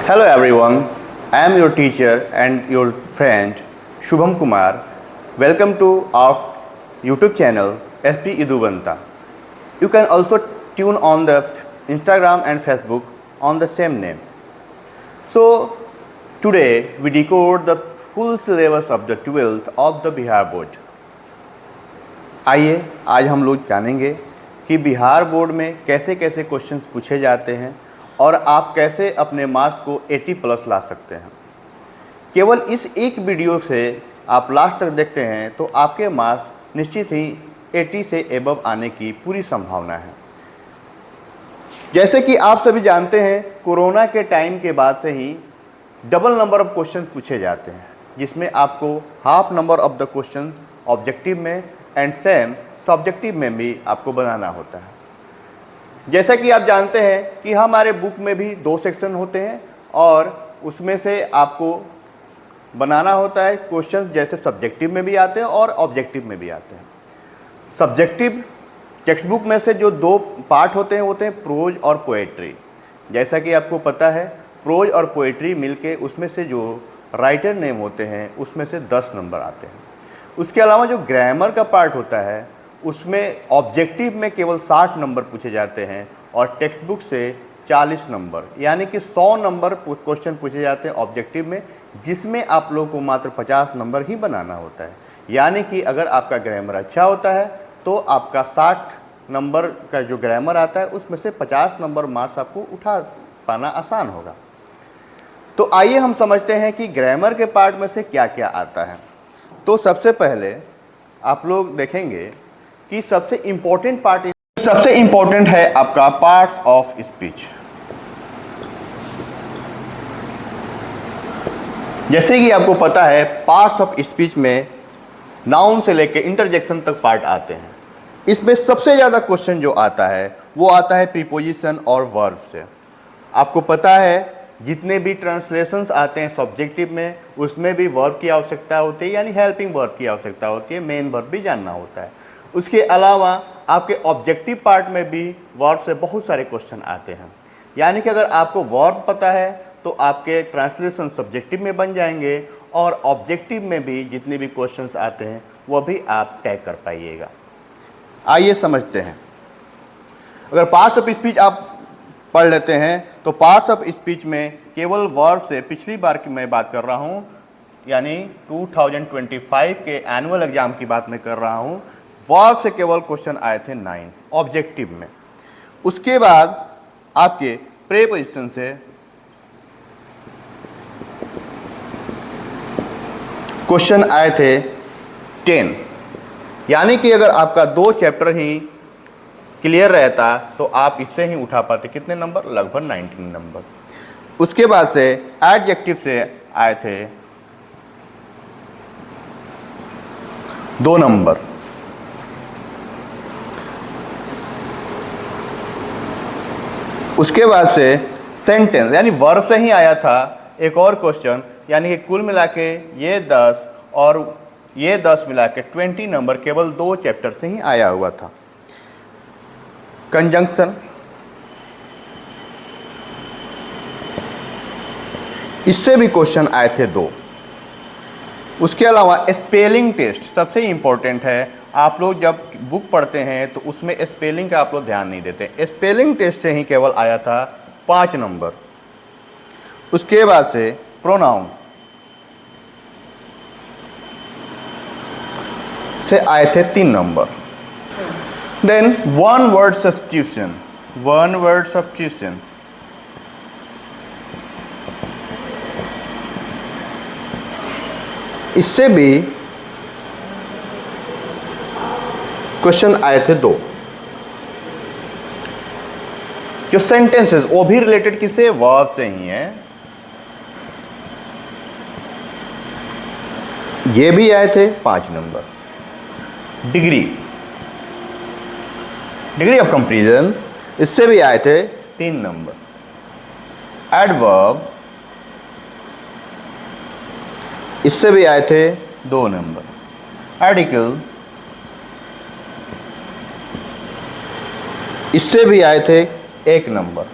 Hello everyone, I am your teacher and your friend Shubham Kumar. Welcome to our YouTube channel SP Iduvanta. You can also tune on the Instagram and Facebook on the same name. So today we decode the full syllabus of the 12th of the Bihar board. आइए आज हम लोग जानेंगे कि Bihar board में कैसे कैसे questions पूछे जाते हैं और आप कैसे अपने मार्क्स को 80 प्लस ला सकते हैं। केवल इस एक वीडियो से आप लास्ट तक देखते हैं तो आपके मार्क्स निश्चित ही 80 से एबव आने की पूरी संभावना है। जैसे कि आप सभी जानते हैं, कोरोना के टाइम के बाद से ही डबल नंबर ऑफ क्वेश्चन पूछे जाते हैं, जिसमें आपको half number of the question objective में एंड सेम सब्जेक्टिव में भी आपको बनाना होता है। जैसा कि आप जानते हैं कि हमारे बुक में भी 2 सेक्शन होते हैं और उसमें से आपको बनाना होता है क्वेश्चन, जैसे सब्जेक्टिव में भी आते हैं और ऑब्जेक्टिव में भी आते हैं। सब्जेक्टिव टेक्स्ट बुक में से जो 2 पार्ट होते हैं प्रोज और पोएट्री। जैसा कि आपको पता है, प्रोज और पोएट्री मिलके उसमें से जो राइटर नेम होते हैं उसमें से 10 नंबर आते हैं। उसके अलावा जो ग्रामर का पार्ट होता है उसमें ऑब्जेक्टिव में केवल 60 नंबर पूछे जाते हैं और टेक्स्ट बुक से 40 नंबर, यानी कि 100 नंबर क्वेश्चन पूछे जाते हैं ऑब्जेक्टिव में, जिसमें आप लोगों को मात्र 50 नंबर ही बनाना होता है। यानी कि अगर आपका ग्रामर अच्छा होता है तो आपका 60 नंबर का जो ग्रामर आता है उसमें से 50 नंबर मार्क्स आपको उठा पाना आसान होगा। तो आइए हम समझते हैं कि ग्रामर के पार्ट में से क्या क्या आता है। तो सबसे पहले आप लोग देखेंगे कि सबसे इम्पोर्टेंट है आपका पार्ट्स ऑफ स्पीच। जैसे कि आपको पता है, पार्ट्स ऑफ स्पीच में नाउन से लेकर इंटरजेक्शन तक पार्ट आते हैं। इसमें सबसे ज़्यादा क्वेश्चन जो आता है वो आता है प्रीपोजिशन और वर्ब से। आपको पता है जितने भी ट्रांसलेशंस आते हैं सब्जेक्टिव में उसमें भी वर्ब की आवश्यकता होती है, यानी हेल्पिंग वर्ब की आवश्यकता होती है, मेन वर्ब भी जानना होता है। उसके अलावा आपके ऑब्जेक्टिव पार्ट में भी वर्ब से बहुत सारे क्वेश्चन आते हैं। यानी कि अगर आपको वर्ब पता है तो आपके ट्रांसलेशन सब्जेक्टिव में बन जाएंगे और ऑब्जेक्टिव में भी जितने भी क्वेश्चंस आते हैं वह भी आप टैग कर पाइएगा। आइए समझते हैं। अगर पार्ट्स ऑफ स्पीच आप पढ़ लेते हैं तो पार्ट्स ऑफ स्पीच में केवल वर्ब से, पिछली बार की मैं बात कर रहा हूं, यानी 2025 के एनुअल एग्जाम की बात मैं कर रहा हूं, वर्ब से केवल क्वेश्चन आए थे 9 ऑब्जेक्टिव में। उसके बाद आपके प्रीपोजिशन से क्वेश्चन आए थे 10। यानी कि अगर आपका 2 चैप्टर ही क्लियर रहता तो आप इससे ही उठा पाते कितने नंबर, लगभग 19 नंबर। उसके बाद से एडजेक्टिव से आए थे 2 नंबर। उसके बाद से सेंटेंस, यानी वर्ब से ही आया था एक और क्वेश्चन, यानी कि कुल मिला के ये 10 और ये 10 मिला के 20 नंबर केवल 2 चैप्टर से ही आया हुआ था। कंजंक्शन, इससे भी क्वेश्चन आए थे 2। उसके अलावा स्पेलिंग टेस्ट सबसे इम्पोर्टेंट है। आप लोग जब बुक पढ़ते हैं तो उसमें स्पेलिंग का आप लोग ध्यान नहीं देते। स्पेलिंग टेस्ट से ही केवल आया था 5 नंबर। उसके बाद से प्रोनाउन से आए थे 3 number. Then one word substitution, इससे भी क्वेश्चन आए थे 2। जो सेंटेंसेस वो भी रिलेटेड किससे, वर्ब से ही है। ये भी आए थे 5 नंबर। डिग्री ऑफ कंपैरिजन, इससे भी आए थे 3 नंबर। एडवर्ब, इससे भी आए थे 2 नंबर। आर्टिकल, इससे भी आए थे 1 नंबर।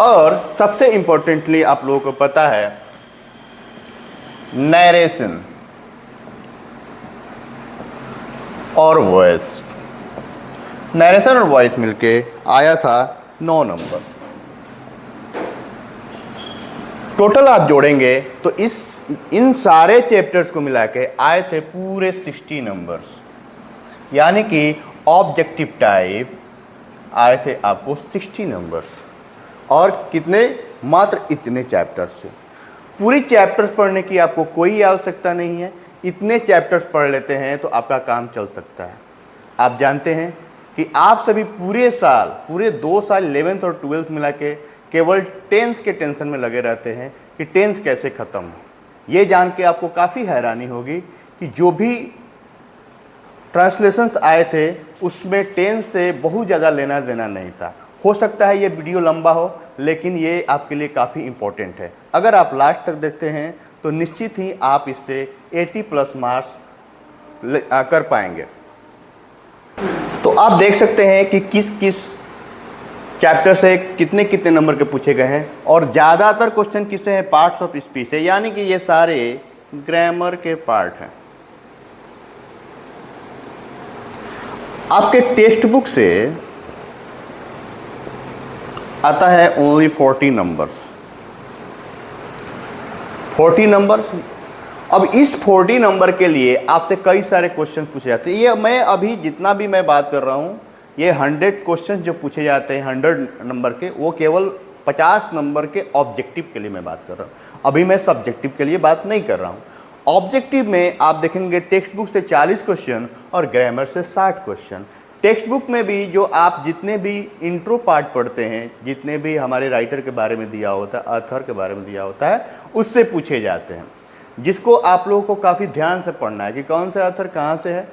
और सबसे इम्पोर्टेंटली आप लोगों को पता है नरेशन और वॉइस, नरेशन और वॉइस मिलके आया था 9 नंबर। टोटल आप जोड़ेंगे तो इन सारे चैप्टर्स को मिला के आए थे पूरे 60 नंबर्स, यानी कि ऑब्जेक्टिव टाइप आए थे आपको 60 नंबर्स। और कितने? मात्र इतने चैप्टर्स से। पूरी चैप्टर्स पढ़ने की आपको कोई आवश्यकता नहीं है, इतने चैप्टर्स पढ़ लेते हैं तो आपका काम चल सकता है। आप जानते हैं कि आप सभी पूरे साल, पूरे 2 साल 11th और 12th मिला के केवल टेंस के टेंशन में लगे रहते हैं कि टेंस कैसे ख़त्म हो। ये जान के आपको काफ़ी हैरानी होगी कि जो भी ट्रांसलेशंस आए थे उसमें टेंस से बहुत ज़्यादा लेना देना नहीं था। हो सकता है ये वीडियो लंबा हो, लेकिन ये आपके लिए काफ़ी इम्पोर्टेंट है। अगर आप लास्ट तक देखते हैं तो निश्चित ही आप इससे 80+ मार्क्स कर पाएंगे। तो आप देख सकते हैं कि किस किस चैप्टर से कितने कितने नंबर के पूछे गए हैं, और ज़्यादातर क्वेश्चन किससे हैं? पार्ट्स ऑफ स्पीच से, यानी कि ये सारे ग्रामर के पार्ट हैं। आपके टेक्स्ट बुक से आता है ओनली 40 नंबर्स, 40 नंबर्स। अब इस 40 नंबर के लिए आपसे कई सारे क्वेश्चन पूछे जाते हैं। ये मैं अभी जितना भी मैं बात कर रहा हूँ, ये 100 क्वेश्चन जो पूछे जाते हैं 100 नंबर के, वो केवल 50 नंबर के ऑब्जेक्टिव के लिए मैं बात कर रहा हूँ। अभी मैं सब्जेक्टिव के लिए बात नहीं कर रहा हूँ। ऑब्जेक्टिव में आप देखेंगे टेक्स्ट बुक से 40 क्वेश्चन और ग्रामर से 60 क्वेश्चन। टेक्स्ट बुक में भी जो आप जितने भी इंट्रो पार्ट पढ़ते हैं, जितने भी हमारे राइटर के बारे में दिया होता है, ऑथर के बारे में दिया होता है, उससे पूछे जाते हैं, जिसको आप लोगों को काफ़ी ध्यान से पढ़ना है कि कौन से ऑथर कहाँ से है,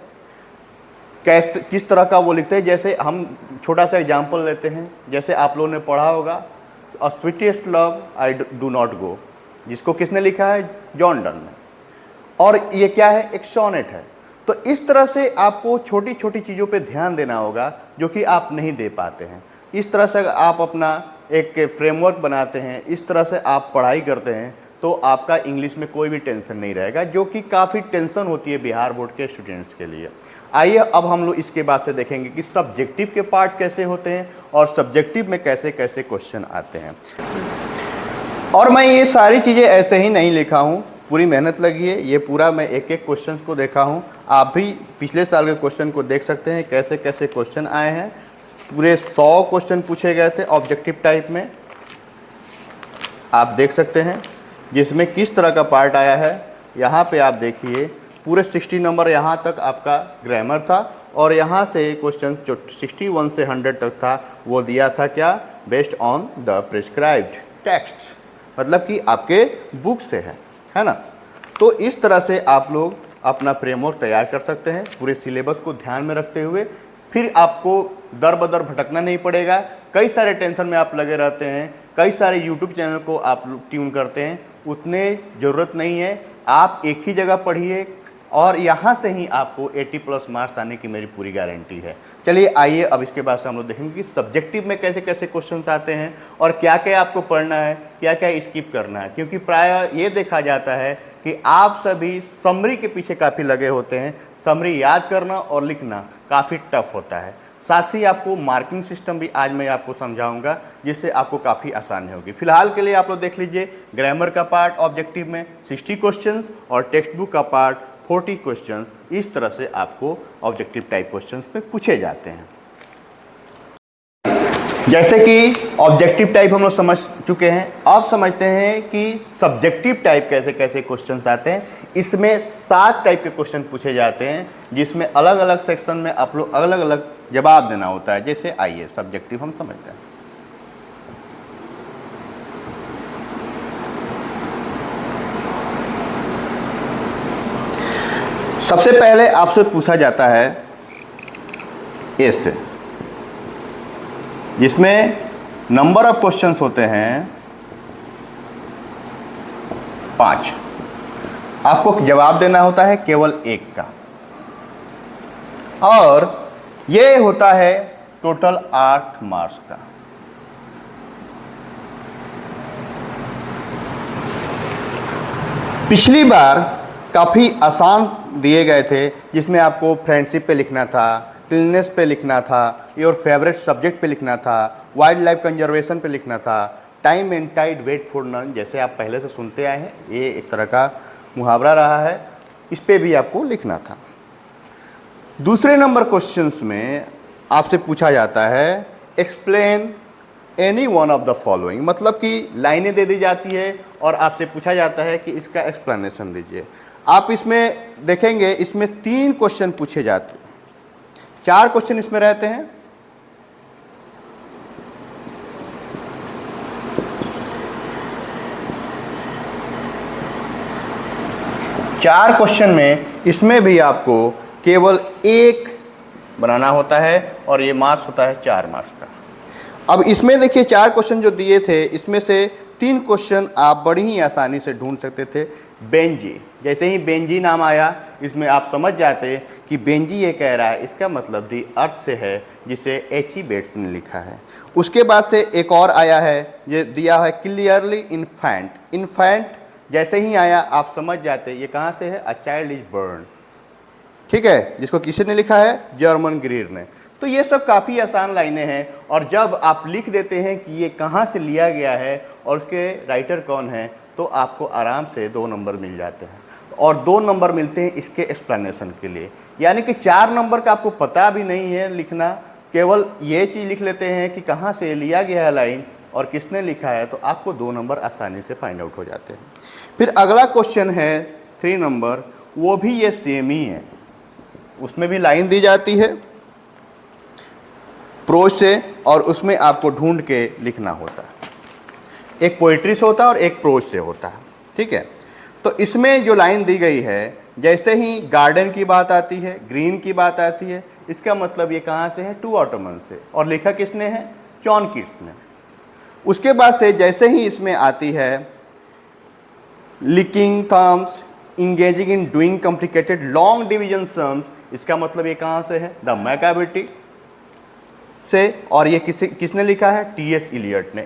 कैसे किस तरह का वो लिखते हैं। जैसे हम छोटा सा एग्जाम्पल लेते हैं, जैसे आप लोगों ने पढ़ा होगा a sweetest love I do not go, जिसको किसने लिखा है? जॉन डन ने। और ये क्या है? एक सोनेट है। तो इस तरह से आपको छोटी छोटी चीज़ों पे ध्यान देना होगा जो कि आप नहीं दे पाते हैं। इस तरह से आप अपना एक फ्रेमवर्क बनाते हैं, इस तरह से आप पढ़ाई करते हैं, तो आपका इंग्लिश में कोई भी टेंशन नहीं रहेगा, जो कि काफ़ी टेंशन होती है बिहार बोर्ड के स्टूडेंट्स के लिए। आइए अब हम लोग इसके बाद से देखेंगे कि सब्जेक्टिव के पार्ट्स कैसे होते हैं और सब्जेक्टिव में कैसे कैसे क्वेश्चन आते हैं। और मैं ये सारी चीज़ें ऐसे ही नहीं लिखा हूँ, पूरी मेहनत लगी है। ये पूरा मैं एक एक क्वेश्चन को देखा हूँ। आप भी पिछले साल के क्वेश्चन को देख सकते हैं कैसे कैसे क्वेश्चन आए हैं। पूरे 100 क्वेश्चन पूछे गए थे ऑब्जेक्टिव टाइप में, आप देख सकते हैं, जिसमें किस तरह का पार्ट आया है। यहाँ पे आप देखिए पूरे 60 नंबर यहाँ तक आपका ग्रामर था, और यहाँ से क्वेश्चन जो 61 से 100 तक था वो दिया था क्या? Based on the prescribed text, मतलब कि आपके बुक से है ना। तो इस तरह से आप लोग अपना फ्रेमवर्क तैयार कर सकते हैं पूरे सिलेबस को ध्यान में रखते हुए। फिर आपको दर बदर भटकना नहीं पड़ेगा। कई सारे टेंशन में आप लगे रहते हैं, कई सारे यूट्यूब चैनल को आप ट्यून करते हैं, उतने ज़रूरत नहीं है। आप एक ही जगह पढ़िए और यहाँ से ही आपको 80+ मार्क्स आने की मेरी पूरी गारंटी है। चलिए आइए अब इसके बाद से हम लोग देखेंगे कि सब्जेक्टिव में कैसे कैसे क्वेश्चंस आते हैं और क्या क्या आपको पढ़ना है, क्या क्या स्किप करना है। क्योंकि प्राय ये देखा जाता है कि आप सभी समरी के पीछे काफ़ी लगे होते हैं। समरी याद करना और लिखना काफ़ी टफ होता है। साथ ही आपको मार्किंग सिस्टम भी आज मैं आपको समझाऊंगा, जिससे आपको काफ़ी आसानी होगी। फिलहाल के लिए आप लोग देख लीजिए, ग्रामर का पार्ट ऑब्जेक्टिव में 60 क्वेश्चंस और टेक्स्ट बुक का पार्ट 40 क्वेश्चन। इस तरह से आपको ऑब्जेक्टिव टाइप क्वेश्चंस में पूछे जाते हैं। जैसे कि ऑब्जेक्टिव टाइप हम लोग समझ चुके हैं, अब समझते हैं कि सब्जेक्टिव टाइप कैसे कैसे क्वेश्चंस आते हैं। इसमें 7 टाइप के क्वेश्चन पूछे जाते हैं, जिसमें अलग अलग सेक्शन में आप लोग अलग अलग जवाब देना होता है। जैसे आइए सब्जेक्टिव हम समझते हैं। सबसे पहले आपसे पूछा जाता है ऐसे, जिसमें नंबर ऑफ क्वेश्चंस होते हैं 5। आपको जवाब देना होता है केवल एक का, और ये होता है टोटल 8 मार्क्स का। पिछली बार काफ़ी आसान दिए गए थे, जिसमें आपको फ्रेंडशिप पे लिखना था, क्लीननेस पे लिखना था, योर फेवरेट सब्जेक्ट पे लिखना था, वाइल्ड लाइफ कंजर्वेशन पे लिखना था, time and tide wait for none, जैसे आप पहले से सुनते आए हैं, ये एक तरह का मुहावरा रहा है, इस पे भी आपको लिखना था। दूसरे नंबर क्वेश्चंस में आपसे पूछा जाता है explain any one of the following, मतलब कि लाइनें दे दी जाती है और आपसे पूछा जाता है कि इसका एक्सप्लेनेशन दीजिए। आप इसमें देखेंगे इसमें 3 क्वेश्चन पूछे जाते हैं, 4 क्वेश्चन इसमें रहते हैं। चार क्वेश्चन में इसमें भी आपको केवल एक बनाना होता है और ये मार्क्स होता है 4 मार्क्स का। अब इसमें देखिए 4 क्वेश्चन जो दिए थे, इसमें से 3 क्वेश्चन आप बड़ी ही आसानी से ढूंढ सकते थे। बेंजी, जैसे ही बेंजी नाम आया इसमें आप समझ जाते कि बेंजी ये कह रहा है, इसका मतलब दी अर्थ से है, जिसे एच.ई. बेट्स ने लिखा है। उसके बाद से एक और आया है, ये दिया है क्लियरली इन्फेंट। इन्फेंट जैसे ही आया आप समझ जाते ये कहाँ से है, अ चाइल्ड इज बर्न, ठीक है, जिसको किसने लिखा है, जर्मन ग्रीर ने। तो ये सब काफ़ी आसान लाइनें हैं, और जब आप लिख देते हैं कि ये कहाँ से लिया गया है और उसके राइटर कौन है, तो आपको आराम से 2 नंबर मिल जाते हैं, और 2 नंबर मिलते हैं इसके एक्सप्लेनेशन के लिए। यानी कि 4 नंबर का आपको पता भी नहीं है लिखना, केवल ये चीज़ लिख लेते हैं कि कहाँ से लिया गया है लाइन और किसने लिखा है, तो आपको 2 नंबर आसानी से फाइंड आउट हो जाते हैं। फिर अगला क्वेश्चन है 3 नंबर, वो भी ये सेम ही है, उसमें भी लाइन दी जाती है प्रोज से, और उसमें आपको ढूंढ के लिखना होता है। एक पोइट्री से होता है और एक प्रोज से होता है, ठीक है। तो इसमें जो लाइन दी गई है, जैसे ही गार्डन की बात आती है, ग्रीन की बात आती है, इसका मतलब ये कहाँ से है, टू ऑटोमन से, और लिखा किसने है, जॉन कीट्स ने। उसके बाद से जैसे ही इसमें आती है licking thumbs, engaging in doing complicated long division sums, इसका मतलब ये कहाँ से है, द मैकाबिटी से, और ये किसने लिखा है, टी.एस. इलियट ने।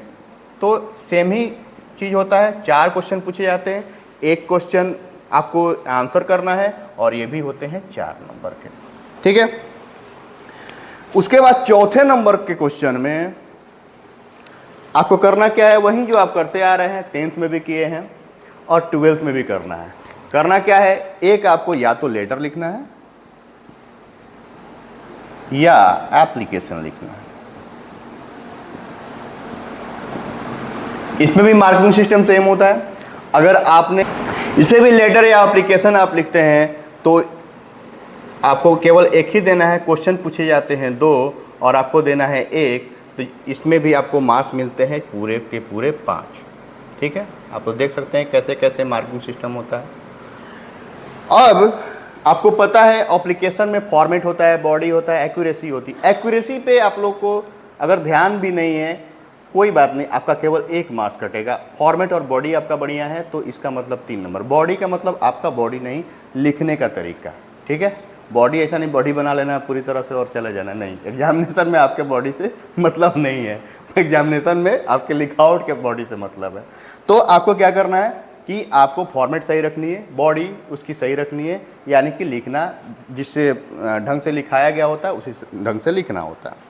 तो सेम ही चीज़ होता है, 4 क्वेश्चन पूछे जाते हैं, एक क्वेश्चन आपको आंसर करना है, और ये भी होते हैं 4 नंबर के, ठीक है। उसके बाद चौथे नंबर के क्वेश्चन में आपको करना क्या है, वही जो आप करते आ रहे हैं, 10th में भी किए हैं और 12th में भी करना है। करना क्या है, एक आपको या तो लेटर लिखना है या एप्लीकेशन लिखना है। इसमें भी मार्किंग सिस्टम सेम होता है। अगर आपने इसे भी लेटर या एप्लीकेशन आप लिखते हैं तो आपको केवल एक ही देना है, क्वेश्चन पूछे जाते हैं 2 और आपको देना है 1, तो इसमें भी आपको मार्क्स मिलते हैं पूरे के पूरे 5, ठीक है। आप तो देख सकते हैं कैसे कैसे मार्किंग सिस्टम होता है। अब आपको पता है एप्लीकेशन में फॉर्मेट होता है, बॉडी होता है, एक्यूरेसी होती है। एक्यूरेसी पे आप लोग को अगर ध्यान भी नहीं है कोई बात नहीं, आपका केवल 1 मार्क्स कटेगा। फॉर्मेट और बॉडी आपका बढ़िया है तो इसका मतलब 3 नंबर। बॉडी का मतलब आपका बॉडी नहीं, लिखने का तरीका, ठीक है। बॉडी ऐसा नहीं बॉडी बना लेना पूरी तरह से और चले जाना, नहीं। एग्जामिनेशन में आपके बॉडी से मतलब नहीं है, एग्जामिनेशन में आपके लिखावट के बॉडी से मतलब है। तो आपको क्या करना है कि आपको फॉर्मेट सही रखनी है, बॉडी उसकी सही रखनी है, यानी कि लिखना जिससे ढंग से लिखाया गया होता है उसी ढंग से लिखना होता है।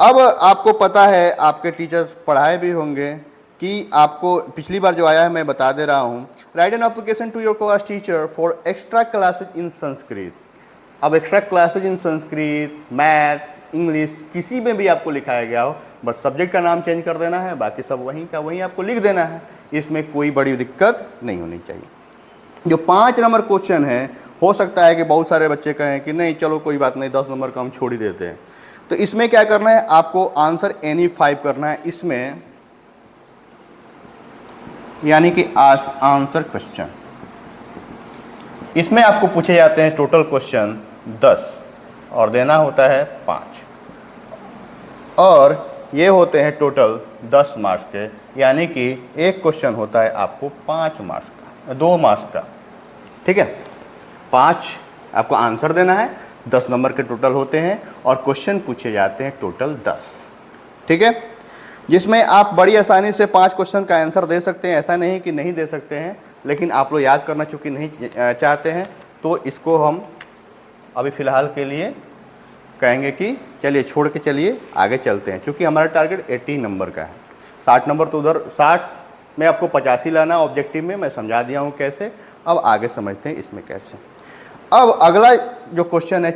अब आपको पता है, आपके टीचर्स पढ़ाए भी होंगे कि आपको पिछली बार जो आया है मैं बता दे रहा हूँ, write an application to your class teacher for extra classes in Sanskrit. अब extra classes in Sanskrit, maths, English, किसी में भी आपको लिखाया गया हो, बस सब्जेक्ट का नाम चेंज कर देना है, बाकी सब वहीं का वहीं आपको लिख देना है। इसमें कोई बड़ी दिक्कत नहीं होनी चाहिए। जो 5 नंबर क्वेश्चन है, हो सकता है कि बहुत सारे बच्चे कहें कि नहीं चलो कोई बात नहीं 10 नंबर का हम छोड़ ही देते हैं। तो इसमें क्या करना है, आपको आंसर एनी 5 करना है इसमें, यानी कि आंसर क्वेश्चन। इसमें आपको पूछे जाते हैं टोटल क्वेश्चन 10 और देना होता है 5, और ये होते हैं टोटल 10 मार्क्स के, यानी कि एक क्वेश्चन होता है आपको 5 मार्क्स का, 2 मार्क्स का, ठीक है। 5 आपको आंसर देना है, 10 नंबर के टोटल होते हैं, और क्वेश्चन पूछे जाते हैं टोटल 10, ठीक है। जिसमें आप बड़ी आसानी से 5 क्वेश्चन का आंसर दे सकते हैं, ऐसा नहीं कि नहीं दे सकते हैं। लेकिन आप लोग याद करना चूँकि नहीं चाहते हैं तो इसको हम अभी फ़िलहाल के लिए कहेंगे कि चलिए छोड़ के चलिए आगे चलते हैं, क्योंकि हमारा टारगेट 80 नंबर का है। 60 नंबर तो उधर 60 में आपको 85 लाना ऑब्जेक्टिव में, मैं समझा दिया हूँ कैसे। अब आगे समझते हैं इसमें कैसे। अब अगला जो क्वेश्चन है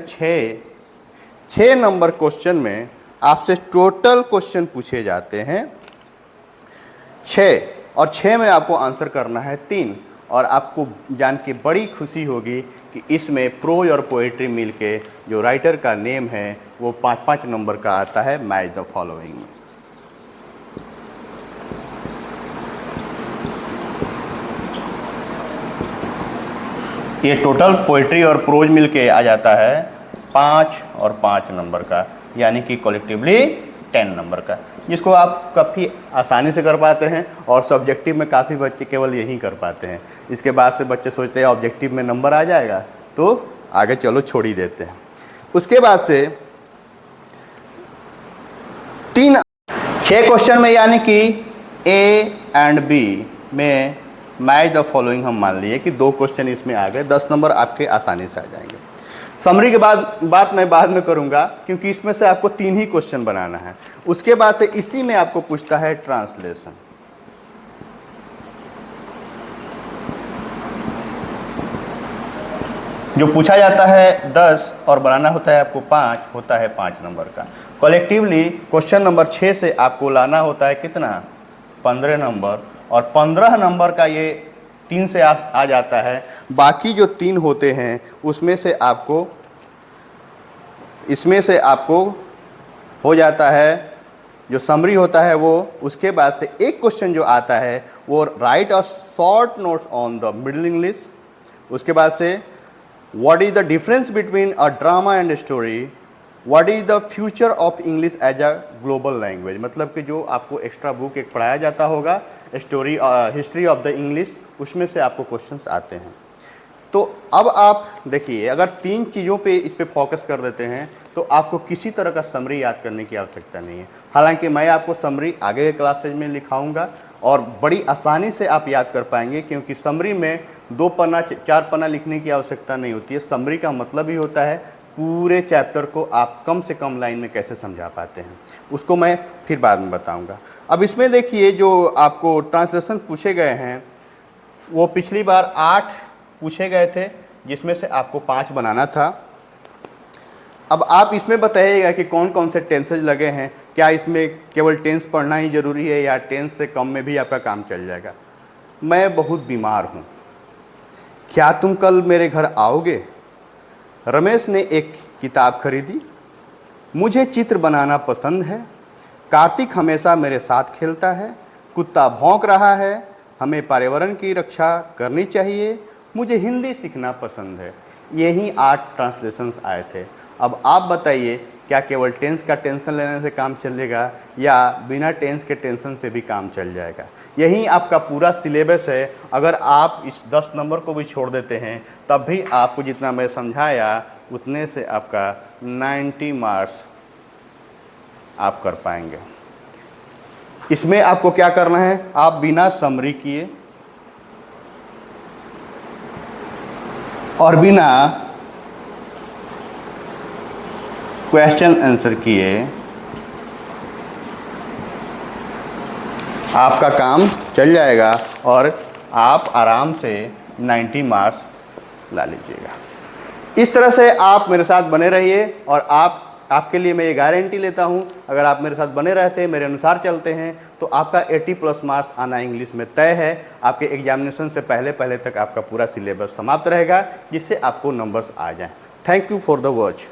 6 नंबर क्वेश्चन में आपसे टोटल क्वेश्चन पूछे जाते हैं 6, और 6 में आपको आंसर करना है 3। और आपको जान के बड़ी खुशी होगी कि इसमें प्रोज और पोएट्री मिल के जो राइटर का नेम है वो 5-5 नंबर का आता है मैच द फॉलोइंग में। ये टोटल पोएट्री और प्रोज मिल के आ जाता है 5 और 5 नंबर का, यानी कि कलेक्टिवली 10 नंबर का, जिसको आप काफ़ी आसानी से कर पाते हैं और सब्जेक्टिव में काफ़ी बच्चे केवल यही कर पाते हैं। इसके बाद से बच्चे सोचते हैं ऑब्जेक्टिव में नंबर आ जाएगा तो आगे चलो छोड़ ही देते हैं। उसके बाद से 6 क्वेश्चन में यानी कि A एंड B में मैच द फॉलोइंग हम मान लिए कि 2 क्वेश्चन इसमें आ गए, 10 नंबर आपके आसानी से आ जाएंगे। समरी के बात मैं बाद में करूंगा, क्योंकि इसमें से आपको 3 ही क्वेश्चन बनाना है। उसके बाद से इसी में आपको पूछता है ट्रांसलेशन। जो पूछा जाता है 10 और बनाना होता है आपको 5, होता है 5 नंबर का। कलेक्टिवली क्वेश्चन नंबर 6 से आपको लाना होता है कितना, 15 नंबर, और 15 नंबर का ये 3 से आ जाता है। बाकी जो 3 होते हैं उसमें से आपको, इसमें से आपको हो जाता है जो समरी होता है वो। उसके बाद से एक क्वेश्चन जो आता है वो write a short notes on the middle English. उसके बाद से what is the difference between a drama and story, what is the future of English as a global language, मतलब कि जो आपको एक्स्ट्रा बुक एक पढ़ाया जाता होगा story history of the English, उसमें से आपको क्वेश्चंस आते हैं। तो अब आप देखिए, अगर 3 चीज़ों पे इस पे फोकस कर देते हैं तो आपको किसी तरह का समरी याद करने की आवश्यकता नहीं है। हालांकि मैं आपको समरी आगे के क्लासेज में लिखाऊंगा और बड़ी आसानी से आप याद कर पाएंगे, क्योंकि समरी में 2 पन्ना 4 पन्ना लिखने की आवश्यकता नहीं होती है। समरी का मतलब ही होता है पूरे चैप्टर को आप कम से कम लाइन में कैसे समझा पाते हैं, उसको मैं फिर बाद में बताऊंगा। अब इसमें देखिए जो आपको ट्रांसलेशन पूछे गए हैं वो पिछली बार 8 पूछे गए थे, जिसमें से आपको 5 बनाना था। अब आप इसमें बताइएगा कि कौन कौन से टेंसेज लगे हैं, क्या इसमें केवल टेंस पढ़ना ही ज़रूरी है या टेंस से कम में भी आपका काम चल जाएगा। मैं बहुत बीमार हूँ, क्या तुम कल मेरे घर आओगे। रमेश ने एक किताब खरीदी। मुझे चित्र बनाना पसंद है। कार्तिक हमेशा मेरे साथ खेलता है। कुत्ता भौंक रहा है। हमें पर्यावरण की रक्षा करनी चाहिए। मुझे हिंदी सीखना पसंद है। यही 8 ट्रांसलेशंस आए थे। अब आप बताइए, क्या केवल टेंस का टेंशन लेने से काम चलेगा या बिना टेंस के टेंशन से भी काम चल जाएगा। यही आपका पूरा सिलेबस है। अगर आप इस 10 नंबर को भी छोड़ देते हैं तब भी आपको जितना मैं समझाया उतने से आपका 90 मार्क्स आप कर पाएंगे। इसमें आपको क्या करना है, आप बिना समरी किए और बिना क्वेश्चन आंसर किए आपका काम चल जाएगा और आप आराम से 90 मार्क्स ला लीजिएगा। इस तरह से आप मेरे साथ बने रहिए और आपके लिए मैं ये गारंटी लेता हूँ, अगर आप मेरे साथ बने रहते हैं, मेरे अनुसार चलते हैं तो आपका 80+ मार्क्स आना इंग्लिश में तय है। आपके एग्जामिनेशन से पहले तक आपका पूरा सिलेबस समाप्त रहेगा, जिससे आपको नंबर्स आ जाएं। Thank you for the watch.